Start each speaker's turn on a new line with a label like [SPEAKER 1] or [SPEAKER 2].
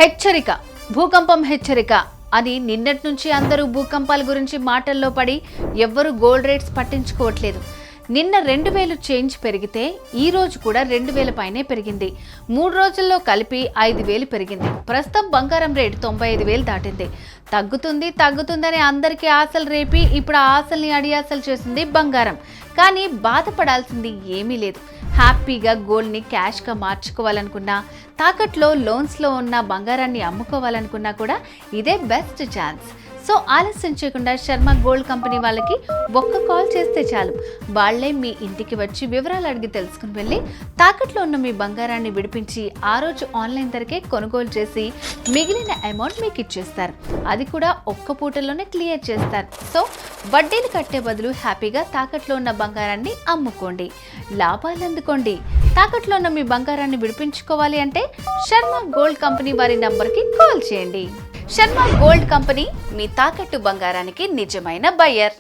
[SPEAKER 1] హెచ్చరిక, భూకంపం హెచ్చరిక అని నిన్నటి నుంచి అందరూ భూకంపాల గురించి మాటల్లో పడి ఎవ్వరూ గోల్డ్ రేట్స్ పట్టించుకోవట్లేదు. నిన్న 2000 చేంజ్ పెరిగితే ఈ రోజు కూడా 2000 పైనే పెరిగింది. 3 రోజుల్లో కలిపి 5000 పెరిగింది. ప్రస్తుతం బంగారం రేటు 95000 దాటింది. తగ్గుతుందని అందరికీ ఆశలు రేపి ఇప్పుడు ఆ ఆశల్ని అడియాసలు చేసింది బంగారం. కానీ బాధపడాల్సింది ఏమీ లేదు. హ్యాపీగా గోల్డ్ని క్యాష్గా మార్చుకోవాలనుకున్నా, తాకట్లో లోన్స్లో ఉన్న బంగారాన్ని అమ్ముకోవాలనుకున్నా కూడా ఇదే బెస్ట్ ఛాన్స్. సో ఆలస్యం చేయకుండా శర్మ గోల్డ్ కంపెనీ వాళ్ళకి ఒక్క కాల్ చేస్తే చాలు. వాళ్లే మీ ఇంటికి వచ్చి వివరాలు అడిగి తెలుసుకుని వెళ్ళి తాకట్లో ఉన్న మీ బంగారాన్ని విడిపించి ఆ రోజు ఆన్లైన్ ధరకే కొనుగోలు చేసి మిగిలిన అమౌంట్ మీకు ఇచ్చేస్తారు. అది కూడా ఒక్క పూటలోనే క్లియర్ చేస్తారు. సో వడ్డీలు కట్టే బదులు హ్యాపీగా తాకట్లో ఉన్న బంగారాన్ని అమ్ముకోండి, లాభాలు అందుకోండి. తాకట్లో ఉన్న మీ బంగారాన్ని విడిపించుకోవాలి అంటే శర్మ గోల్డ్ కంపెనీ వారి నంబర్కి కాల్ చేయండి. శర్మ గోల్డ్ కంపెనీ మీ తాకట్టు బంగారానికి నిజమైన బయ్యర్.